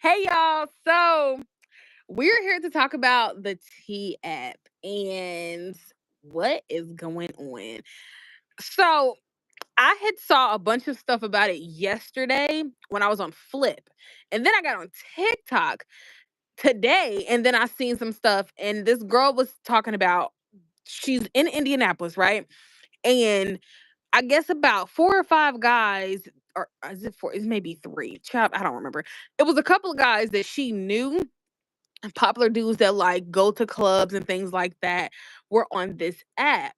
Hey y'all. So we're here to talk about the T app and what is going on. So I had saw a bunch of stuff about it yesterday when I was on Flip. And then I got on TikTok today and then I seen some stuff and this girl was talking about she's in Indianapolis, right? And I guess about 4 or 5 guys, or is it four? It's maybe three. Child, I don't remember. It was a couple of guys that she knew, popular dudes that like go to clubs and things like that, were on this app.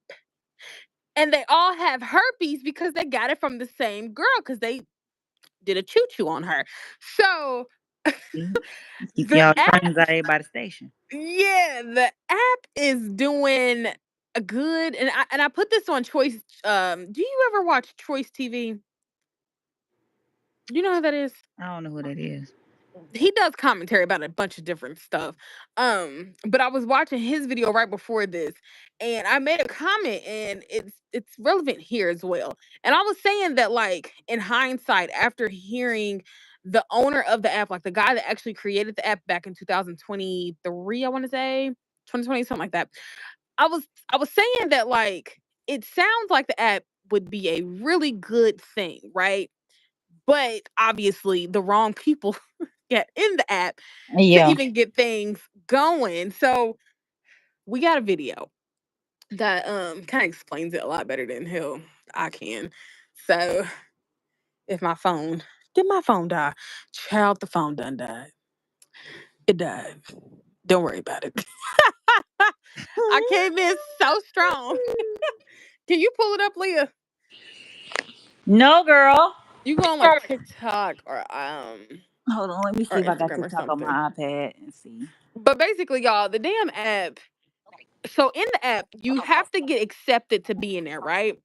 And they all have herpes because they got it from the same girl because they did a choo choo on her. So See? Keep the y'all app, brains out of everybody's station. yeah, the app is doing a good. And I put this on Choice. Do you ever watch Choice TV? You know who that is? I don't know who that is. He does commentary about a bunch of different stuff. But I was watching his video right before this, and I made a comment, and it's relevant here as well. And I was saying that, like, in hindsight, after hearing the owner of the app, like the guy that actually created the app back in 2023, I want to say 2020, something like that. I was saying that, like, it sounds like the app would be a really good thing, right? But obviously the wrong people get in the app to Yeah. even get things going. So we got a video that kind of explains it a lot better than hell I can. So if my phone die? Child, the phone done died. It died. Don't worry about it. I came in so strong. Can you pull it up, Leah? No, girl. You go on like TikTok Hold on. Let me or see if I got Instagram or TikTok on something. my iPad and see. But basically, y'all, the damn app, so in the app, you have to get accepted to be in there, right?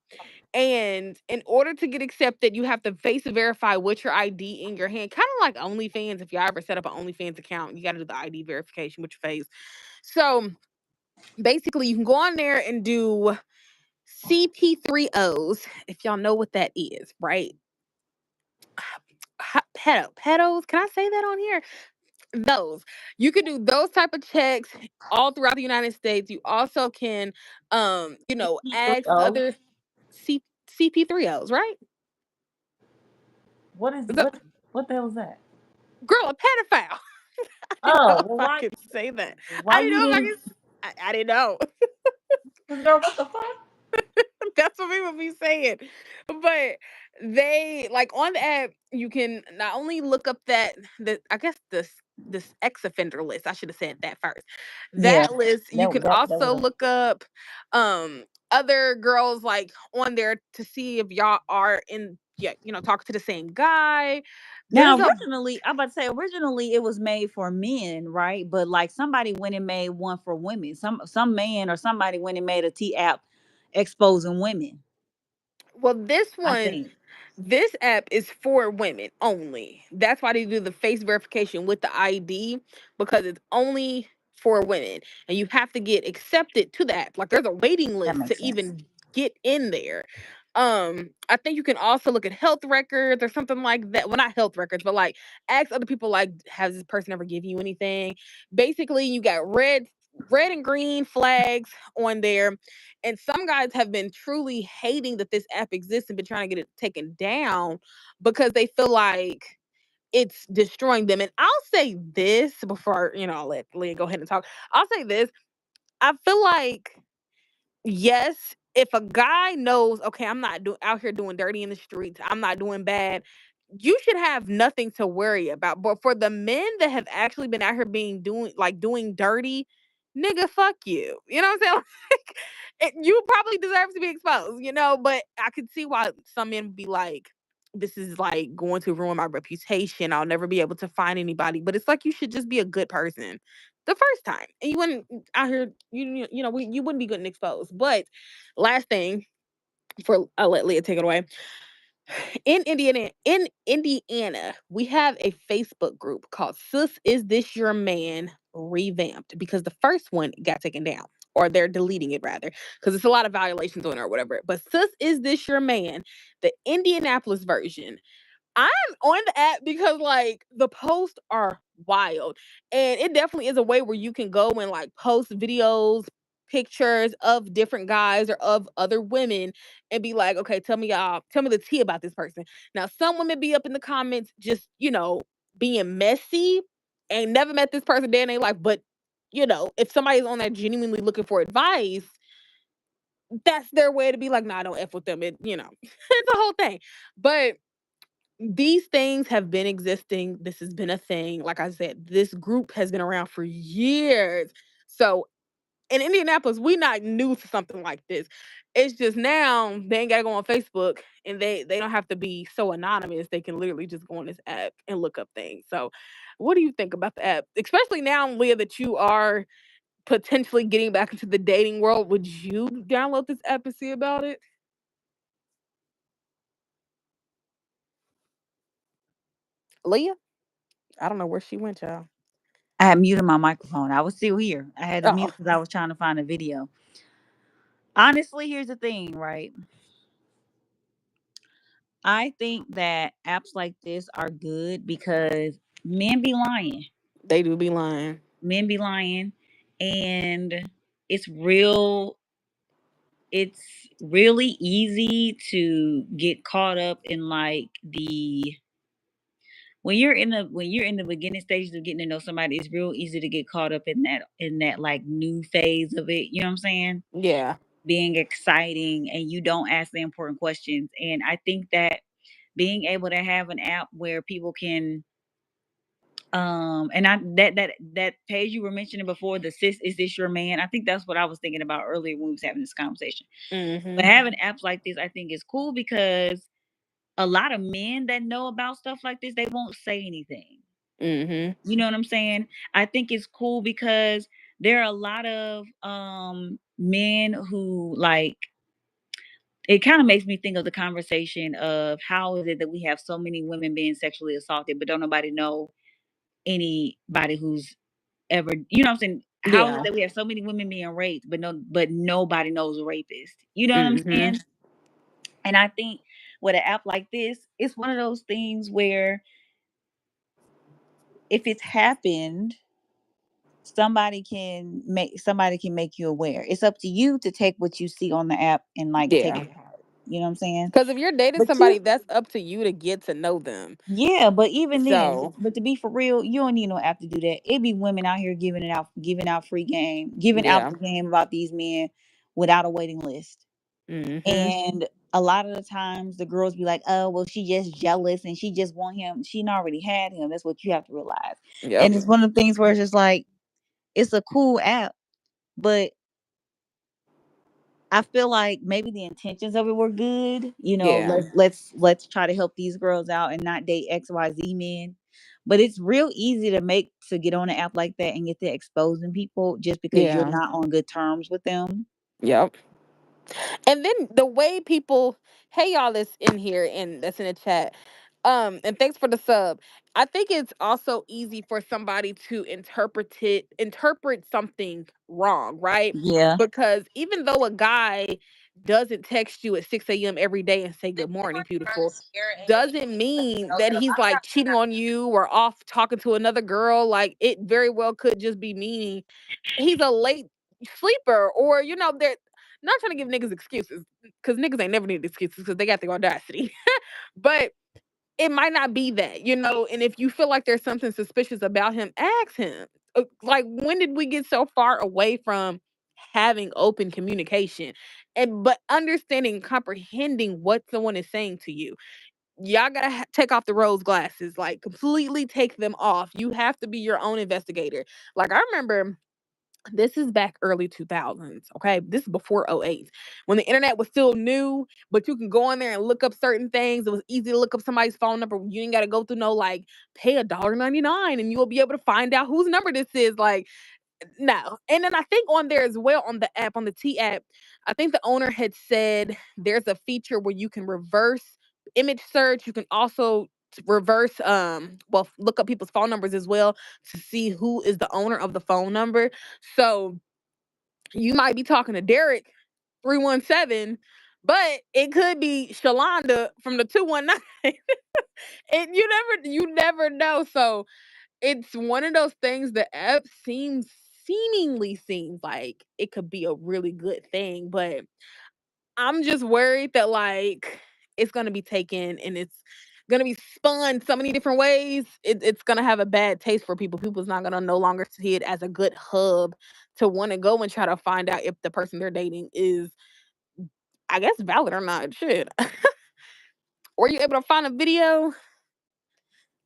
And in order to get accepted, you have to face verify with your ID in your hand, kind of like OnlyFans. If you ever set up an OnlyFans account, you got to do the ID verification with your face. So basically, you can go on there and do CP3Os, if y'all know what that is, right? Pedos. Can I say that on here? Those, you can do those type of checks all throughout the United States. You also can ask Oh, other CP3Os, right? what is So, what the hell is that? girl, a pedophile. I didn't know Oh, if well, I why could say that. I why didn't you know if I didn't? could. I didn't know. Girl, what the fuck? That's what people be saying. But they, like, on the app, you can not only look up the I guess this ex offender list. I should have said that first. Yeah, That list, you can that also was look up other girls like on there to see if y'all are in, yeah, talk to the same guy. now There's a originally. I'm about to say originally it was made for men, right? But like somebody went and made one for women. Some man or somebody went and made a T app exposing women. Well, this I one, think. this app is for women only. That's why they do the face verification with the ID, because it's only for women. And you have to get accepted to the app. Like, there's a waiting That list makes to sense. even get in there. I think you can also look at health records or something like that. Well, not health records, but like ask other people, like, has this person ever given you anything? Basically, you got red and green flags on there. And some guys have been truly hating that this app exists and been trying to get it taken down because they feel like it's destroying them. And I'll say this before, I'll let Leah go ahead and talk. I'll say this. I feel like, yes, if a guy knows, okay, I'm not out here doing dirty in the streets, I'm not doing bad, you should have nothing to worry about. But for the men that have actually been out here doing dirty, nigga, fuck you. You know what I'm saying? Like, you probably deserve to be exposed, but I could see why some men would be like, this is like going to ruin my reputation. I'll never be able to find anybody. But it's like you should just be a good person the first time. And you wouldn't out here, you wouldn't be good and exposed. But last thing, for I'll let Leah take it away. In Indiana, we have a Facebook group called Sis Is This Your Man Revamped, because the first one got taken down, or they're deleting it rather, because it's a lot of violations on it or whatever. But Sis Is This Your Man, the Indianapolis version. I'm on the app because, like, the posts are wild. And it definitely is a way where you can go and like post videos, pictures of different guys or of other women and be like, okay, tell me the tea about this person. Now, some women be up in the comments just, being messy, ain't never met this person day in their life. But, if somebody's on there genuinely looking for advice, that's their way to be like, nah, don't F with them. It's a whole thing. But these things have been existing. This has been a thing. Like I said, this group has been around for years. So in Indianapolis, we not new to something like this. It's just now they ain't gotta go on Facebook and they don't have to be so anonymous. They can literally just go on this app and look up things. So what do you think about the app? Especially now, Leah, that you are potentially getting back into the dating world. Would you download this app and see about it? Leah? I don't know where she went, y'all. I had muted my microphone. I was still here. I had to Oh, mute because I was trying to find a video. Honestly, here's the thing, right? I think that apps like this are good because men be lying. they do be lying. Men be lying. And it's real, it's really easy to get caught up in like the when you're in the beginning stages of getting to know somebody, it's real easy to get caught up in that like new phase of it. You know what I'm saying? Yeah. Being exciting and you don't ask the important questions. And I think that being able to have an app where people can and I that page you were mentioning before, the sis is this your man? I think that's what I was thinking about earlier when we was having this conversation. But Mhm. having apps like this I think is cool because a lot of men that know about stuff like this, they won't say anything. Mhm. You know what I'm saying? I think it's cool because there are a lot of men who like it kind of makes me think of the conversation of how is it that we have so many women being sexually assaulted, but don't nobody know anybody who's ever, you know what I'm saying? How is it Yeah. that we have so many women being raped, but nobody knows a rapist? You know what I'm Mhm. saying? And I think with an app like this, it's one of those things where if it's happened, somebody can make you aware. It's up to you to take what you see on the app and like take Yeah. it to heart. You know what I'm saying? Because if you're dating But you somebody, that's up to you to get to know them. Yeah, but even then, So but to be for real, you don't need no app to do that. It be women out here giving out free game, giving out yeah. the game about these men without a waiting list. Mhm. And a lot of the times the girls be like, "Oh, well, she just jealous and she just want him. She already had him." That's what you have to realize. And Yep. it's one of the things where it's just like it's a cool app, but I feel like maybe the intentions of it were good. You know, Yeah. let's try to help these girls out and not date XYZ men. But it's real easy to get on an app like that and get to exposing people just because you're Yeah. not on good terms with them. Yep. And then the way people, hey y'all that's in here and that's in the chat. And thanks for the sub. I think it's also easy for somebody to interpret something wrong, right? Yeah. Because even though a guy doesn't text you at 6 a.m. every day and say good morning, beautiful, doesn't mean that he's like cheating on you or off talking to another girl. Like it very well could just be meaning he's a late sleeper, or they're not trying to give niggas excuses because niggas ain't never need excuses because they got the audacity. But it might not be that, and if you feel like there's something suspicious about him, ask him. Like, when did we get so far away from having open communication but understanding, comprehending what someone is saying to you? Y'all gotta take off the rose glasses, like completely take them off. You have to be your own investigator. Like, I remember this is back early 2000s, okay? This is before '08, when the internet was still new, but you can go on there and look up certain things. It was easy to look up somebody's phone number. You ain't got to go through no like pay $1.99 and you'll be able to find out whose number this is. Like, no. And then I think on there as well, on the app, on the T app, I think the owner had said there's a feature where you can reverse image search. You can also reverse well, look up people's phone numbers as well to see who is the owner of the phone number. So you might be talking to Derek 317, but it could be Shalonda from the 219. And you never know. So It's one of those things. The app seemingly seems like it could be a really good thing, but I'm just worried that like it's gonna be taken and it's gonna be spun so many different ways. It's gonna have a bad taste for people. People's not gonna no longer see it as a good hub to want to go and try to find out if the person they're dating is, I guess, valid or not. Shit. Were you able to find a video?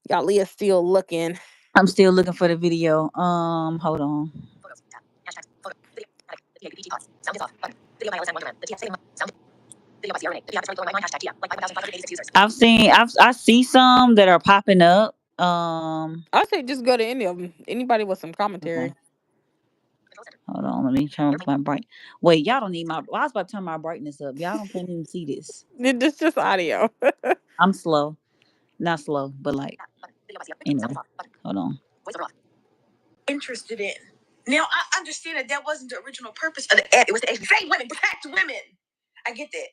Y'all, Leah's still looking. I'm still looking for the video. Hold on. I see some that are popping up. I say just go to any of them. Anybody with some Okay. commentary. Hold on, let me turn my bright. Wait, y'all don't need my. Well, I was about to turn my brightness up. Y'all don't can't even see this. It's just audio. I'm slow, not slow, but like anyway. Hold on. Interested in. Now I understand that wasn't the original purpose of the ad. It was to actually save women, protect women. I get that,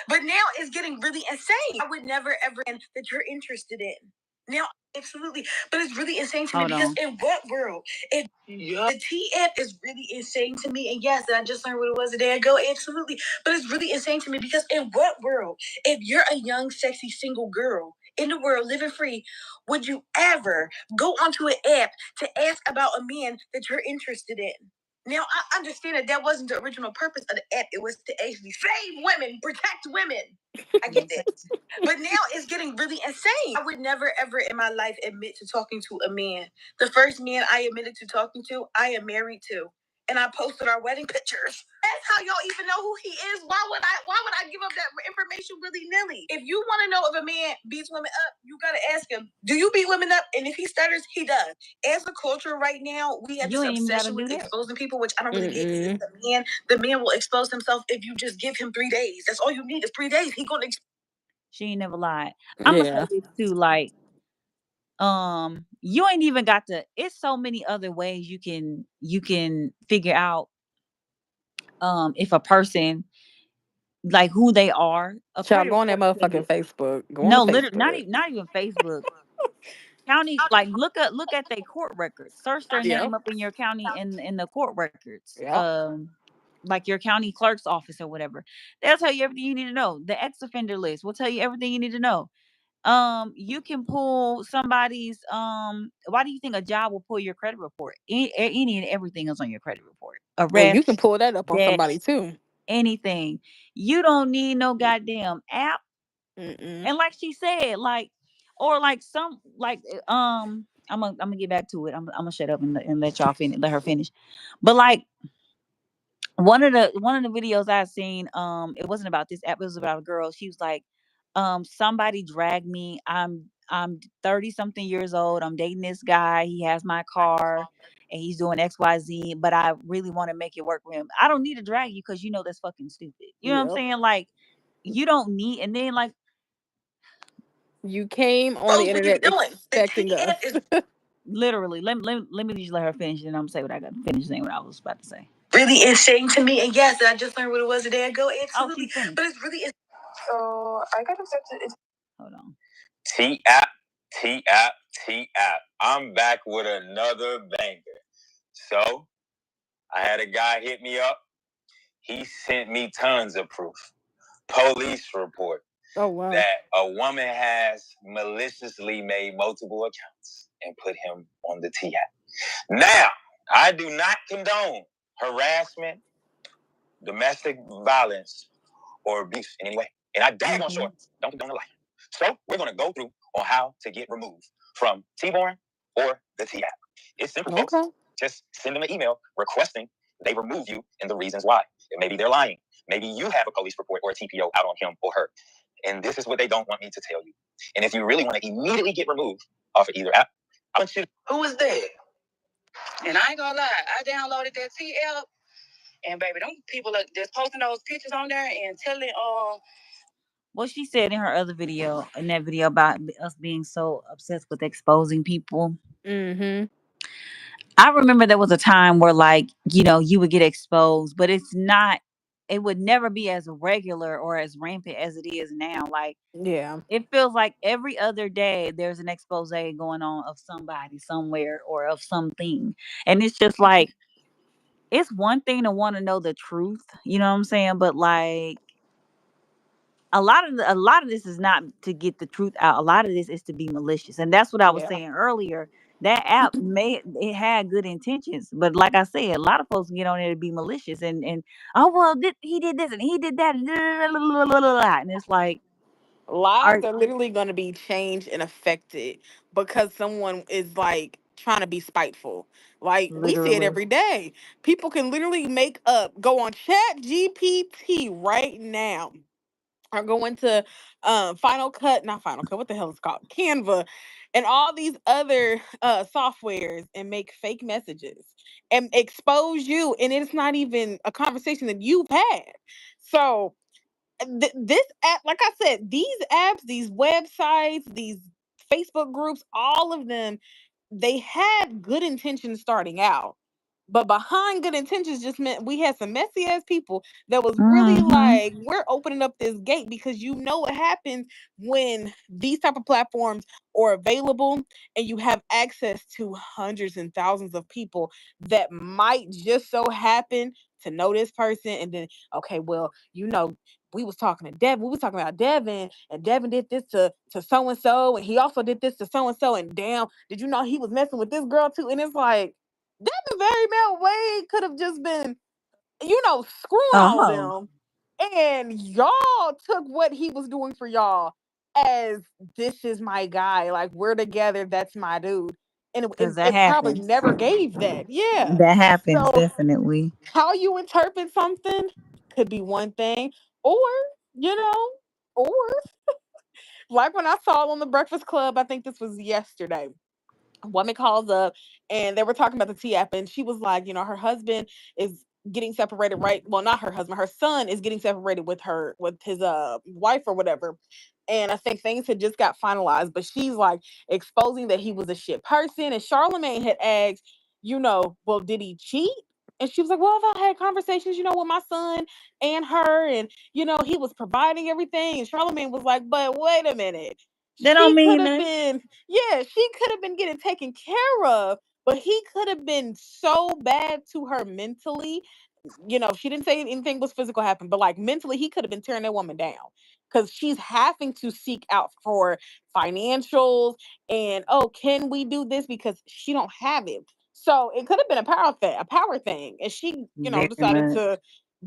but now it's getting really insane. I would never ever that you're interested in. Now, absolutely, but it's really insane to me because in what world? If the TF is really insane to me, and yes, I just learned what it was a day ago. Absolutely, but it's really insane to me because in what world, if you're a young, sexy, single girl in the world living free, would you ever go onto an app to ask about a man that you're interested in? Now, I understand that wasn't the original purpose of the app. It was to actually save women, protect women. I get that. But now it's getting really insane. I would never, ever in my life admit to talking to a man. The first man I admitted to talking to, I am married to. And I posted our wedding pictures. That's how y'all even know who he is. Why would I give up that information willy-nilly? If you want to know if a man beats women up, you gotta ask him, do you beat women up? And if he stutters, he does. As a culture right now, we have this obsession with exposing people, which I don't really get. Because the man will expose himself if you just give him 3 days. That's all you need is 3 days. He gonna She ain't never lied. I'm gonna Yeah. say this too, like, you ain't even got to. It's so many other ways you can figure out if a person like who they are. A Child, credit go on that report tell motherfucking you Facebook. Go on the no, literally Facebook. not even Facebook. County, like look at their court records. Search their Yep. name up in your county in the court records. Yep. Like your county clerk's office or whatever. They'll tell you everything you need to know. The ex offender list will tell you everything you need to know. You can pull somebody's why do you think a job will pull your credit report? Any and everything is on your credit report. And you Arrest, can pull that up on debt, somebody too. anything. You don't need no goddamn app. Mm-mm. And like she said, like or like some like I'm gonna get back to it. I'm gonna shut up and let y'all finish, let her finish. But like one of the videos I seen, it wasn't about this app, it was about a girl. She was like, somebody dragged me. I'm 30 something years old. I'm dating this guy. He has my car and he's doing XYZ, but I really want to make it work for him. I don't need to drag you because you know that's fucking stupid. You know what I'm Yep. saying? Like you don't need and then like You came on the what are you internet doing? The expecting us. TF is literally let me just let her finish and I'm gonna say what I got to finish saying what I was about to say. Really insane to me. And yes, I just learned what it was a day ago. Absolutely. Oh, but it's really so I got accepted. Hold on. T app, T app, T app. I'm back with another banger. So I had a guy hit me up. He sent me tons of proof. Police report. Oh wow. That a woman has maliciously made multiple accounts and put him on the T app. Now, I do not condone harassment, domestic violence, or abuse in any way. And I damn on sure don't condone a lie. So we're going to go through on how to get removed from T-Born or the T app. It's simple, folks. Just send them an email requesting they remove you and the reasons why. Maybe they're lying. Maybe you have a police report or a TPO out on him or her. And this is what they don't want me to tell you. And if you really want to immediately get removed off of either app, I want you to... Who is that? And I ain't gonna lie, I downloaded that TL, and baby, them people are just posting those pictures on there and telling what she said in her other video, in that video about us being so obsessed with exposing people. Mm-hmm. I remember there was a time where like, you know, you would get exposed, but it's not it would never be as regular or as rampant as it is now. Like, Yeah. it feels like every other day there's an expose going on of somebody somewhere or of something. And it's just like, it's one thing to want to know the truth, you know what I'm saying? But like, a lot of this is not to get the truth out. A lot of this is to be malicious. And that's what I was Yeah. saying earlier. That app it had good intentions, but like I said, a lot of folks get on there to be malicious and oh well, he did this and he did that, and it's like, are Lives are literally going to be changed and affected because someone is like trying to be spiteful. Like we see it literally. every day. People can literally make up, go on Chat GPT right now, or go into Final Cut, not Final Cut, what the hell is it called? Canva, and all these other softwares, and make fake messages and expose you. And it's not even a conversation that you've had. So this app, like I said, these apps, these websites, these Facebook groups, all of them, they had good intentions starting out. But behind good intentions just meant we had some messy ass people that was really Hmm. like, we're opening up this gate because you know what happens when these type of platforms are available and you have access to hundreds and thousands of people that might just so happen to know this person. And then, okay, well, we was talking to Devin. We was talking about Devin, and Devin did this to so and so, and he also did this to so and so. And damn, did you know he was messing with this girl too? And it's like, Devin very well way could have just been, screwing all of Oh, them, and y'all took what he was doing for y'all as, this is my guy. Like, we're together. That's my dude. And it, because it, that it probably happens. never gave that. Yeah. That happens So definitely. how you interpret something could be one thing, or, you know, or like when I saw on the Breakfast Club, I think this was yesterday, a woman calls up and they were talking about the T app, and she was like, her husband is getting separated, right? Well, not her husband, her son is getting separated with his wife or whatever. And I think things had just got finalized, but she's like exposing that he was a shit person. And Charlemagne had asked, well, did he cheat? And she was like, well, I've had conversations, with my son and her, and he was providing everything. And Charlemagne was like, but wait a minute. That don't She could mean have that. been, yeah, she could have been getting taken care of, but he could have been so bad to her mentally. She didn't say anything was physical happened, but like mentally, he could have been tearing that woman down because she's having to seek out for financials and, oh, can we do this, because she don't have it. So it could have been a power thing, and she, Very decided much. to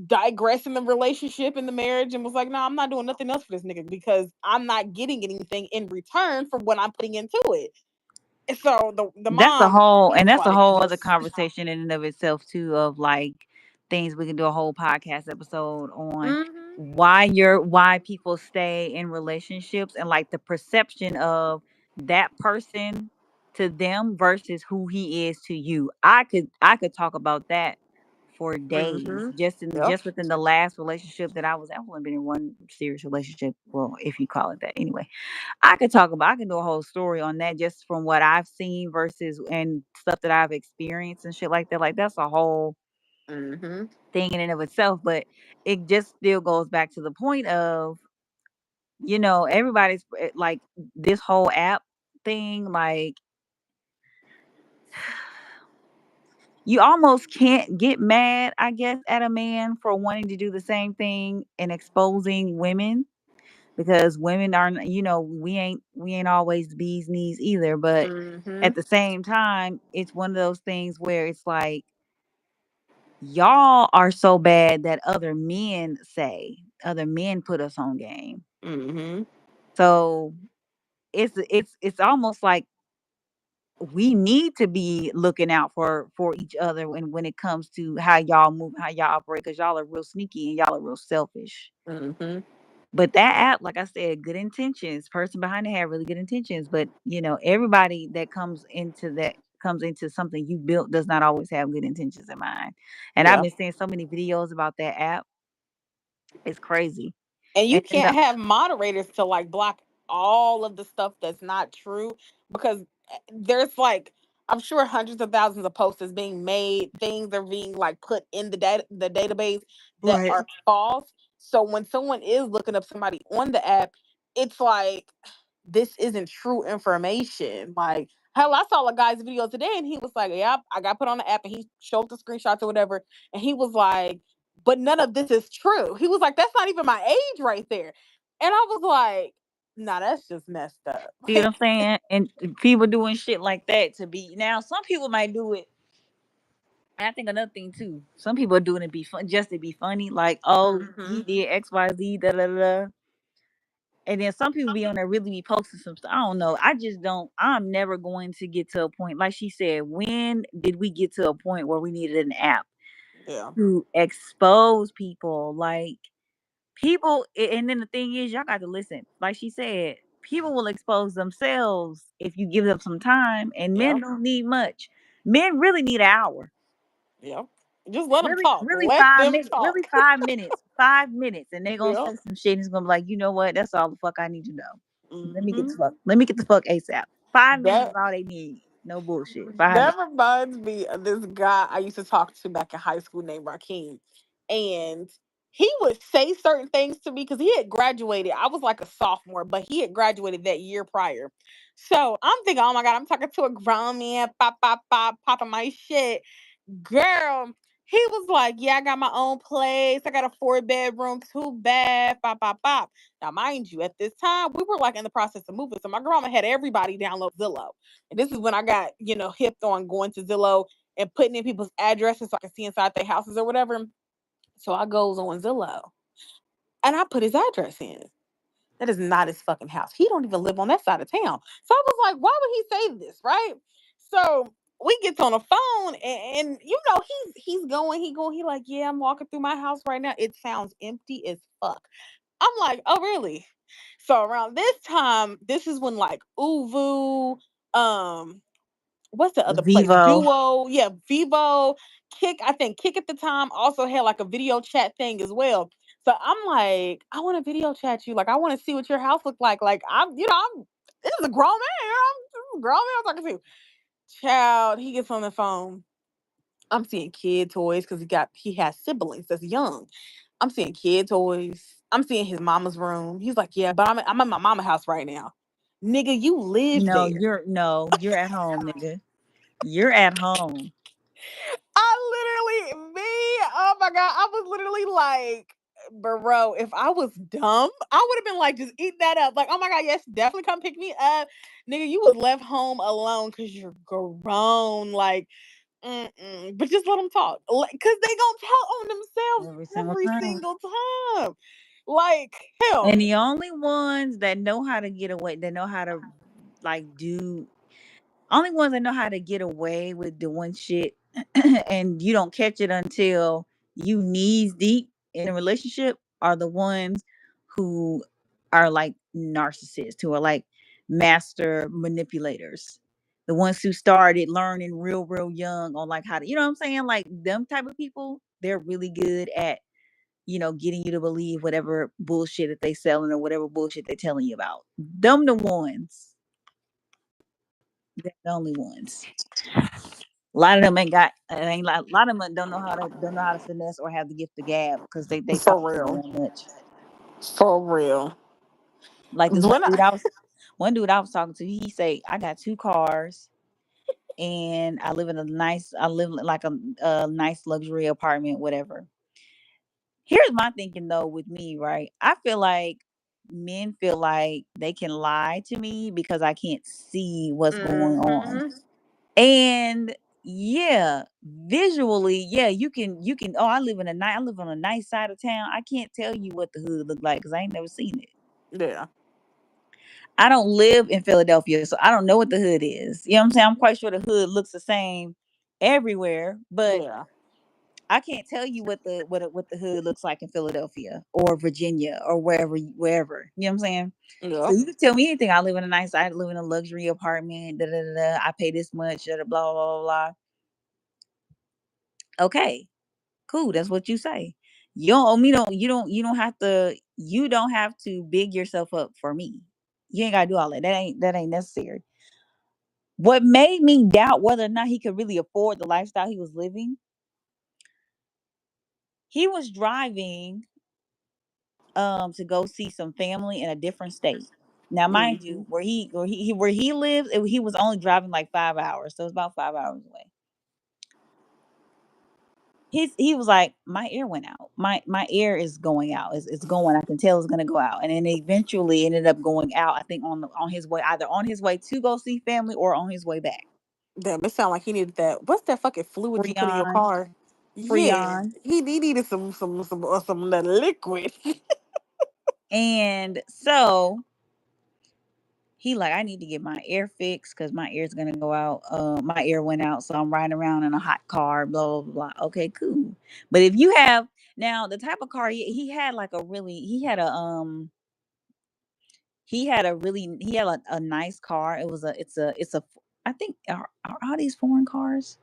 digress in the relationship, in the marriage, and was like, no, I'm not doing nothing else for this nigga because I'm not getting anything in return for what I'm putting into it. And so the mom, she was That's a like, whole other just, conversation in and of itself too, of like things we can do a whole podcast episode on mm-hmm, why people stay in relationships and like the perception of that person to them versus who he is to you. I could talk about that for days. mm-hmm, yep, Just within the last relationship that I was, I've only been in one serious relationship. Well, if you call it that, anyway. I can do a whole story on that just from what I've seen versus and stuff that I've experienced and shit like that. Like, that's a whole mm-hmm, thing in and of itself. But it just still goes back to the point of, everybody's like this whole app thing, like, you almost can't get mad, I guess, at a man for wanting to do the same thing and exposing women, because women aren't, we ain't always the bee's knees either. But mm-hmm, at the same time, it's one of those things where it's like, y'all are so bad that other men put us on game. mm-hmm, So it's almost like we need to be looking out for each other when it comes to how y'all move, how y'all operate, because y'all are real sneaky and y'all are real selfish. mm-hmm, But that app, like I said, good intentions. Person behind it had really good intentions. But everybody that comes into something you built does not always have good intentions in mind. And I've yeah. been seeing so many videos about that app. It's crazy. And you And then can't have moderators to like block all of the stuff that's not true, because there's like I'm sure hundreds of thousands of posts is being made. Things are being like put in the database that Right. are false. So when someone is looking up somebody on the app, it's like this isn't true information. Like hell, I saw a guy's video today, and he was like, "Yeah, I got put on the app," and he showed the screenshots or whatever, and he was like, "But none of this is true." He was like, "That's not even my age right there," and I was like, "Nah, that's just messed up." See what I'm Like, saying? And people doing shit like that to be now. Some people might do it. And I think another thing too. Some people are doing it be fun just to be funny. Like, oh, he hmm did X Y Z da da da. And then some people be on there really be posting some stuff. I don't know. I just don't. I'm never going to get to a point like she said. When did we get to a point where we needed an app yeah, to expose people? Like people, and then the thing is, y'all got to listen. Like she said, people will expose themselves if you give them some time. And men yep, don't need much. Men really need an hour. yep. Just let them Really, talk. really Let 5 minutes. them Really talk. 5 minutes. 5 minutes, and they gonna Yep. say some shit. And it's gonna be like, you know what? That's all the fuck I need to know. Let me get the hmm fuck. Let me get the fuck ASAP. 5 minutes is That all they need. No bullshit. 5 minutes. that reminds me of this guy I used to talk to back in high school named Rakeem, and he would say certain things to me because he had graduated. I was like a sophomore, but he had graduated that year prior. So I'm thinking, oh my god, I'm talking to a grown man, pop, pop, pop, popping my shit. Girl, he was like, "Yeah, I got my own place. I got a 4 bedroom, 2 bath, pop, pop, pop." Now, mind you, at this time, we were like in the process of moving. So my grandma had everybody download Zillow. And this is when I got, hipped on going to Zillow and putting in people's addresses so I can see inside their houses or whatever. So I goes on Zillow and I put his address in. That is not his fucking house. He don't even live on that side of town. So I was like, why would he say this, right? So we gets on the phone and he like, yeah, I'm walking through my house right now. It sounds empty as fuck. I'm like, oh really? So around this time, this is when like Uvu, um, what's the other place? Vivo. Duo, yeah, Vivo, Kick. I think Kick at the time also had like a video chat thing as well. So I'm like, I want to video chat you. Like, I want to see what your house looked like. Like, I'm this is a grown man. This is a grown man I'm talking to. Child, he gets on the phone. I'm seeing kid toys because he has siblings that's young. I'm seeing kid toys. I'm seeing his mama's room. He's like, yeah, but I'm in my mama house right now. Nigga, you live No, there. you're at home, nigga. You're at home. Oh my God, I was literally like, bro, if I was dumb, I would have been like, just eat that up. Like, oh my God, yes, definitely come pick me up. Nigga, you was left home alone because you're grown. Like, but just let them talk. Because they going to tell on themselves Every single every time. single time. Like, And hell, the only ones that know how to get away, that know how to like do only ones that know how to get away with doing shit and you don't catch it until you knees deep in a relationship are the ones who are like narcissists, who are like master manipulators. The ones who started learning real young on like how to, you know what I'm saying? Like them type of people, they're really good at, getting you to believe whatever bullshit that they selling or whatever bullshit they're telling you about. Them the ones. They're the only ones. A lot of them ain't got ain't like a lot of them don't know how to finesse or have the gift of gab because they for talk too real. damn much. For real. Like this When I, one dude I was talking to, he say, I got 2 cars and I live in like a nice luxury apartment, whatever. Here's my thinking though with me, right? I feel like men feel like they can lie to me because I can't see what's going on. hmm And yeah, visually, yeah, you can oh, I live on a nice side of town. I can't tell you what the hood look like because I ain't never seen it. yeah, I don't live in Philadelphia, so I don't know what the hood is. You know what I'm saying? I'm quite sure the hood looks the same everywhere, but yeah, I can't tell you what the hood looks like in Philadelphia or Virginia or wherever. You know what I'm saying? So yeah. you can tell me anything. I live in a luxury apartment. Da, da, da, da, I pay this much. Da, da, blah blah blah blah. Okay, cool. That's what you say. You don't owe me. You don't have to big yourself up for me. You ain't gotta do all that. That ain't necessary. What made me doubt whether or not he could really afford the lifestyle he was living, he was driving to go see some family in a different state. Now, mind Mhm. you, where he lives, he was only driving like 5 hours, so it's about 5 hours away. He was like, my ear went out. My ear is going out. It's going. I can tell it's gonna go out, and then eventually ended up going out. I think on his way, either on his way to go see family or on his way back. Damn, it sound like he needed that. What's that fucking fluid you put in your Freon, car? Yeah, Freon, he needed some of that liquid. and so he like, I need to get my ear fixed because my ear's gonna go out. My ear went out, so I'm riding around in a hot car. Blah blah blah. Okay, cool. But if you have now the type of car he had, like a really he had a nice car. It's a I think are all these foreign cars?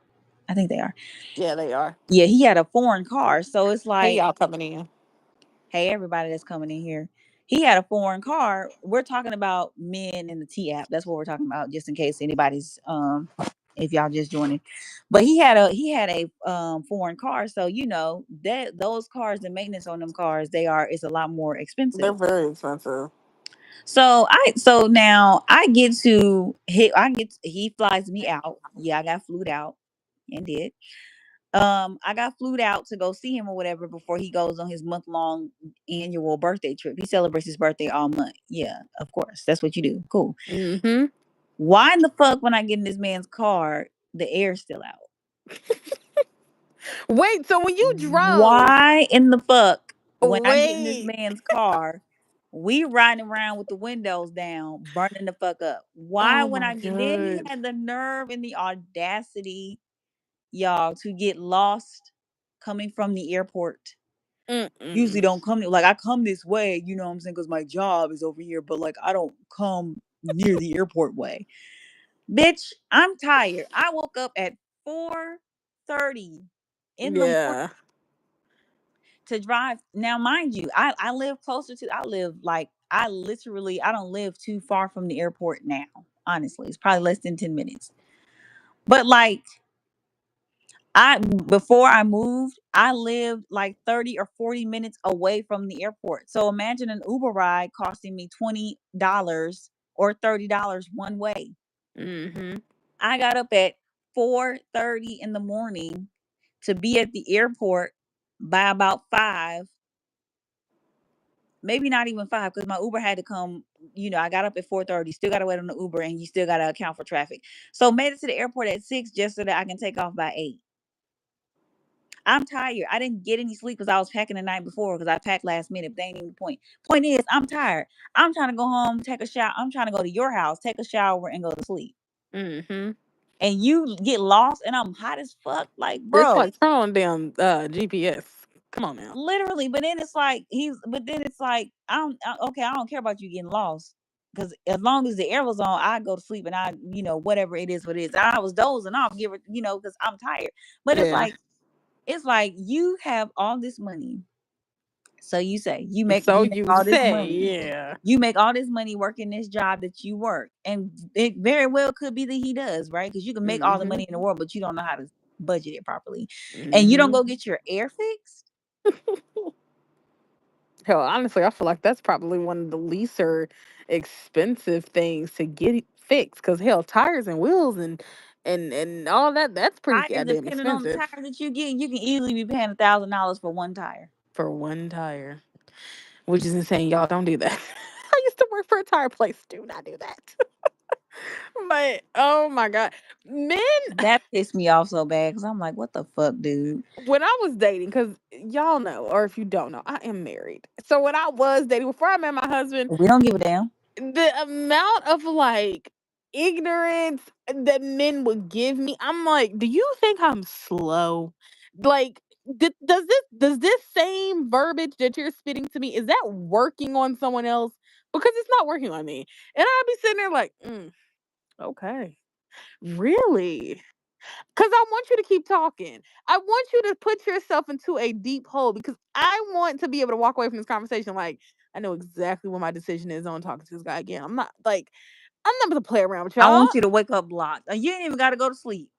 I think they are. Yeah, they are. Yeah, he had a foreign car, so it's Hey, like, y'all coming in? hey, everybody that's coming in here. He had a foreign car. We're talking about men in the T app. That's what we're talking about, just in case anybody's if y'all just joining. But he had a foreign car. So that those cars, the maintenance on them cars, it's a lot more They're expensive. very expensive. So now he flies me out. Yeah, I got flued out and did. I got flued out to go see him or whatever before he goes on his month-long annual birthday trip. He celebrates his birthday all month. Yeah, of course. That's what you do. Cool. Mm-hmm. Why in the fuck when I get in this man's car, the air's still out? Wait, so when you drove, Why in the fuck when I get in this wait. man's car, we riding around with the windows down, burning the fuck up? Why Oh when my I get then he god. had the nerve and the audacity, y'all, to get lost coming from the airport. Usually Mm-mm. don't come like I come this way, you know what I'm saying, because my job is over here, but like I don't come near the airport way. Bitch, I'm tired. I woke up at 4:30 in the morning Yeah, to drive. Now, mind you, I live closer to I live like I literally I don't live too far from the airport now. Honestly, it's probably less than 10 minutes. But like I before I moved, I lived like 30 or 40 minutes away from the airport. So imagine an Uber ride costing me $20 or $30 one way. mm-hmm. I got up at 4:30 in the morning to be at the airport by about 5, maybe not even 5, because my Uber had to come. I got up at 4:30, still got to wait on the Uber, and you still got to account for traffic. So made it to the airport at 6 just so that I can take off by 8. I'm tired. I didn't get any sleep because I was packing the night before because I packed last minute. But that ain't even the point. Point is, I'm tired. I'm trying to go home, take a shower. I'm trying to go to your house, take a shower, and go to sleep. Mm-hmm. And you get lost, and I'm hot as fuck. Like, It's bro, like turn on damn GPS. Come on now. literally. But then it's like okay. I don't care about you getting lost because as long as the air was on, I go to sleep and whatever it is, what it is. I was dozing off, because I'm tired. But Yeah. it's like you have all this money. So you say So you make you all this say, money. yeah. You make all this money working this job that you work. And it very well could be that he does, right? Because you can make all the Mm-hmm. money in the world, but you don't know how to budget it properly. And you don't Mm-hmm. go get your air fixed. Hell, honestly, I feel like that's probably one of the leaser expensive things to get it fixed. Cause hell, tires and wheels and all that's pretty Tires, goddamn depending on the expensive tires that you get, you can easily be paying $1,000 for one tire. for one tire, which is insane. Y'all don't do that. I used to work for a tire place. Do not do that. But oh my god, men. That pissed me off so bad because I'm like, what the fuck, dude? When I was dating, because y'all know, or if you don't know, I am married. So when I was dating, before I met my husband, We don't give a damn. the amount of like ignorance that men would give me, I'm like, do you think I'm slow? Like, does this same verbiage that you're spitting to me, is that working on someone else? Because it's not working on me. And I'd be sitting there like, okay, really? Because I want you to keep talking. I want you to put yourself into a deep hole because I want to be able to walk away from this conversation like, I know exactly what my decision is on talking to this guy again. I'm not like, I'm not gonna play around with I y'all. want you to wake up blocked. And you ain't even got to go to sleep.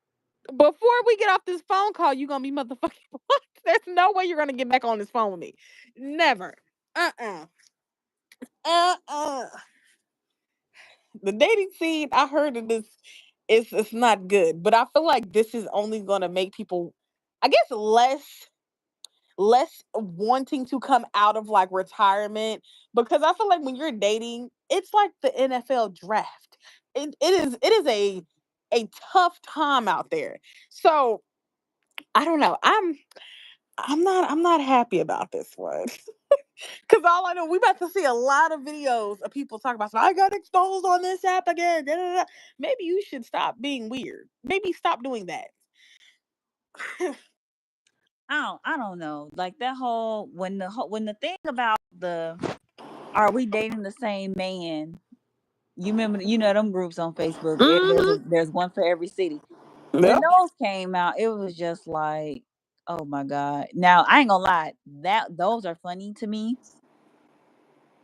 Before we get off this phone call, you gonna be motherfucking blocked. There's no way you're gonna get back on this phone with me. Never. Uh-uh. Uh-uh. The dating scene, I heard it is it's not good. But I feel like this is only gonna make people, I guess, less wanting to come out of like retirement, because I feel like when you're dating, it's like the NFL draft. It is a tough time out there. So I don't know. I'm not happy about this one. Cause all I know, we about to see a lot of videos of people talking about, I got exposed on this app again. Da, da, da." Maybe you should stop being weird. Maybe stop doing that. I don't know. Like that whole when the thing about the are we dating the same man? You remember, them groups on Facebook. Hmm. There's one for every city. When Yep. those came out, it was just like, oh my god. Now I ain't gonna lie, that those are funny to me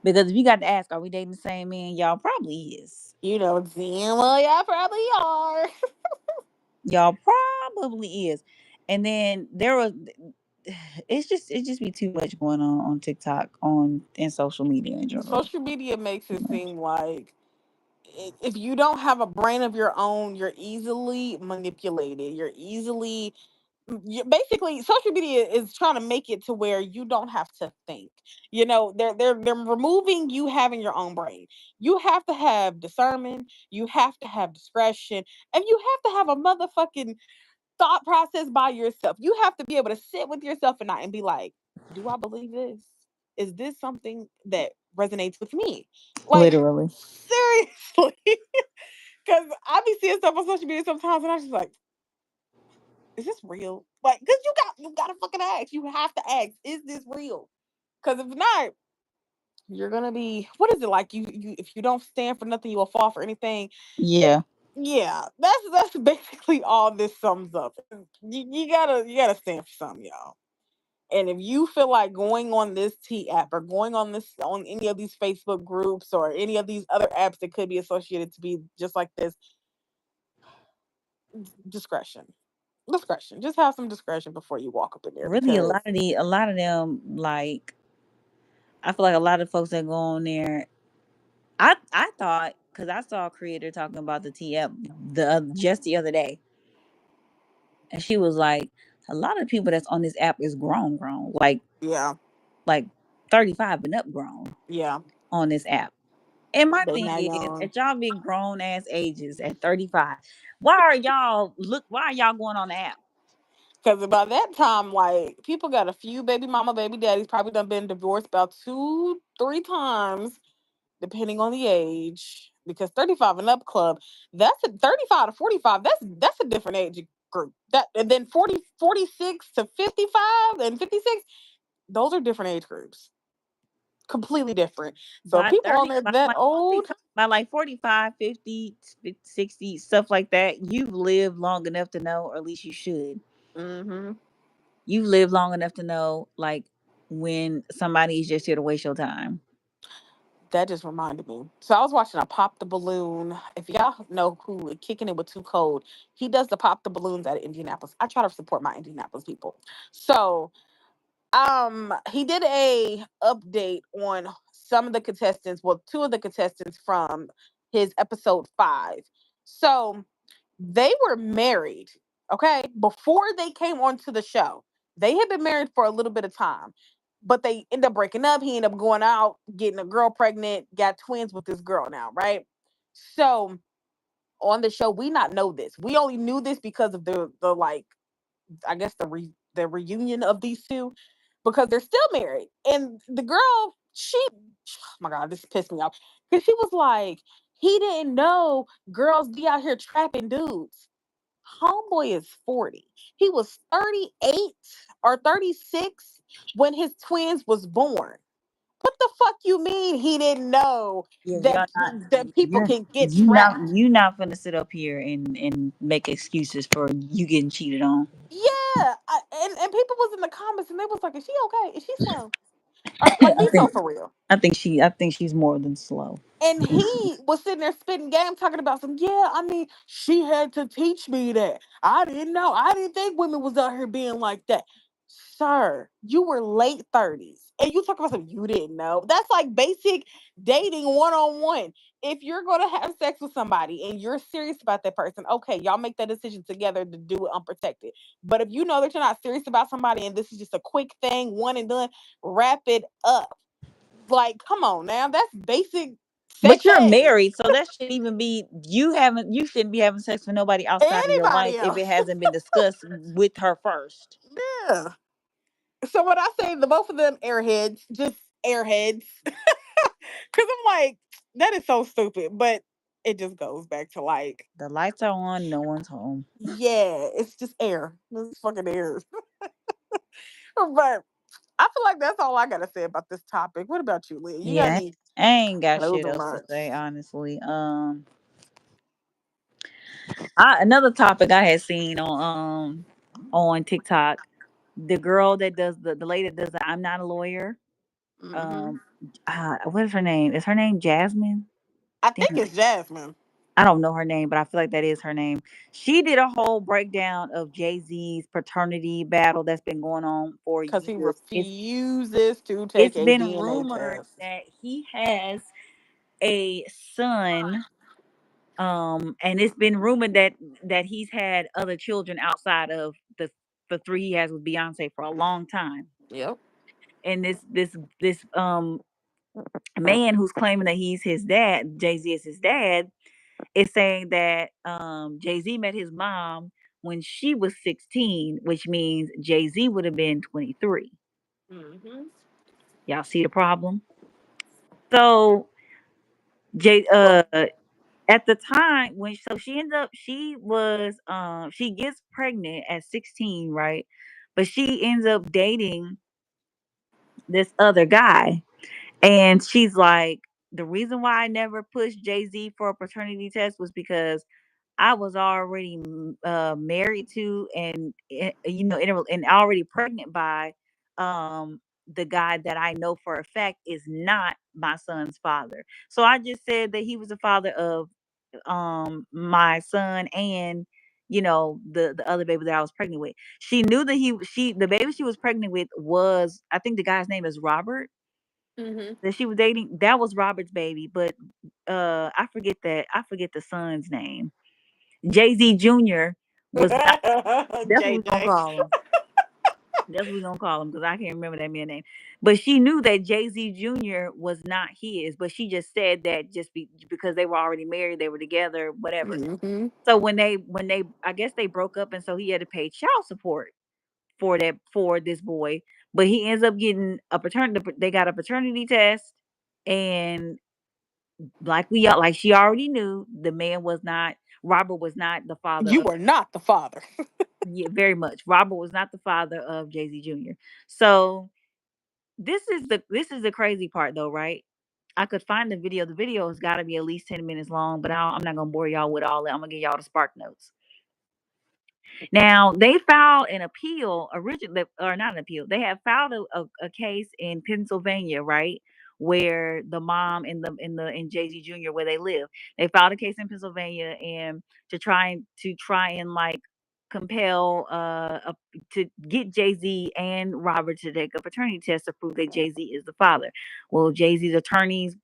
because if you got to ask, are we dating the same man? Y'all probably is. You know, damn well, yeah, probably are. Y'all probably is. And then there was it just be too much going on TikTok on and social media in general. Social media makes it seem like if you don't have a brain of your own, you're easily manipulated. Basically, social media is trying to make it to where you don't have to think. They're removing you having your own brain. You have to have discernment, you have to have discretion, and you have to have a motherfucking thought process by yourself. You have to be able to sit with yourself at night and be like, do I believe this? Is this something that resonates with me? Like, Literally. seriously. Because I be seeing stuff on social media sometimes and I'm just like, is this real? Like, because you gotta fucking ask. You have to ask, is this real? Because if not, you're gonna be, what is it like? You if you don't stand for nothing, you will fall for anything. Yeah. Yeah, that's basically all this sums up. You gotta stand for something, y'all. And if you feel like going on this T app or going on any of these Facebook groups or any of these other apps that could be associated to be just like this, discretion. Discretion. Just have some discretion before you walk up in there Really, because a lot of them, like, I feel like a lot of folks that go on there. I thought, because I saw a creator talking about the TF just the other day, and she was like, a lot of people that's on this app is grown, yeah, like 35 and up grown yeah, on this app. And my they thing not is, young. at y'all big grown ass ages at 35, why are y'all going on the app? Because by that time, like people got a few baby mama, baby daddies, probably done been divorced about 2, 3 times, depending on the age. Because 35 and up club, that's a 35 to 45. That's a different age group. That and then 46 to 55 and 56, those are different age groups. Completely different. So By people on 30, there by that like old, 45, by like 45, 50, 60, stuff like that, you've lived long enough to know, or at least you should. hmm, You've lived long enough to know, like, when somebody is just here to waste your time. that just reminded me. So I was watching a Pop the Balloon. If y'all know who Kicking It with Too Cold, he does the Pop the Balloons out of Indianapolis. I try to support my Indianapolis people. So he did a update on some of the contestants, well, two of the contestants from his episode 5. So they were married, okay, before they came onto the show. They had been married for a little bit of time, but they end up breaking up. He ended up going out, getting a girl pregnant, got twins with this girl now, right? So on the show, we not know this. We only knew this because of the like, I guess the reunion of these two, because they're still married. And the girl, oh my god, this pissed me off because she was like, he didn't know girls be out here trapping dudes. Homeboy is 40. He was 38 or 36 when his twins was born. What the fuck you mean he didn't know Yeah, that y'all not. people can get trapped? You not gonna sit up here and make excuses for you getting cheated on. Yeah, and people was in the comments and they was like, "Is she okay? Is she slow?" Like, I be so think for real. I think she's more than slow. And he was sitting there spitting game, talking about some, yeah, I mean, she had to teach me that. I didn't know. I didn't think women was out here being like that. Sir, you were late 30s. And you talk about something you didn't know. That's like basic dating one-on-one. If you're gonna have sex with somebody and you're serious about that person, okay, y'all make that decision together to do it unprotected. But if you know that you're not serious about somebody and this is just a quick thing, one and done, wrap it up. Like, come on now. That's basic But sex you're ed. married, so that shouldn't even be you shouldn't be having sex with nobody outside of your wife Anybody if it else. hasn't been discussed with her first. Yeah. So when I say the both of them airheads, just airheads. Cause I'm like, that is so stupid. But it just goes back to like, The lights are on, no one's home. yeah, it's just air. It's fucking air. But I feel like that's all I gotta say about this topic. What about you, Leah? You got Yeah, any I ain't got shit closing else to remarks? say, honestly. Another topic I had seen on TikTok, the girl that does the lady that does the I'm not a lawyer. Hmm. Um, what is her name? Is her name Jasmine? I think Damn, it's Jasmine. I don't know her name, but I feel like that is her name. She did a whole breakdown of Jay Z's paternity battle that's been going on for Cause he years. refuses to take It's a been DNA rumored test. that he has a son, and it's been rumored that he's had other children outside of the three he has with Beyonce for a long time. Yep. And this man who's claiming that he's his dad, Jay Z is his dad, is saying that Jay Z met his mom when she was 16, which means Jay Z would have been 23. Hmm. Y'all see the problem? So Jay Well, at the time when she gets pregnant at 16, right? But she ends up dating this other guy, and she's like, the reason why I never pushed Jay-Z for a paternity test was because I was already married to and and already pregnant by the guy that I know for a fact is not my son's father. So I just said that he was the father of my son and the other baby that I was pregnant with. She knew that the baby she was pregnant with was, I think the guy's name is Robert, hmm. that she was dating. That was Robert's baby, but I forget the son's name. Jay-Z Jr. was not. That's what we're gonna JJ. call him. That's what we're gonna call him because I can't remember that man's name. But she knew that Jay-Z Jr. was not his, but she just said that because they were already married, they were together, whatever. Hmm. So when they I guess they broke up, and so he had to pay child support for this boy. But he ends up getting a paternity. They got a paternity test, and like she already knew, the man was not. Robert was not the father You of. were not the father. Yeah, very much. Robert was not the father of Jay Z Jr. So this is the crazy part, though, right? I could find the video. The video has got to be at least 10 minutes long, but I'm not gonna bore y'all with all that. I'm gonna give y'all the spark notes. Now they filed an appeal originally, or not an appeal. They have filed a case in Pennsylvania, right, where the mom and Jay Z Jr. where they live. They filed a case in Pennsylvania and to try and like compel to get Jay Z and Robert to take a paternity test to prove that Jay Z is the father. Well, Jay Z's attorneys,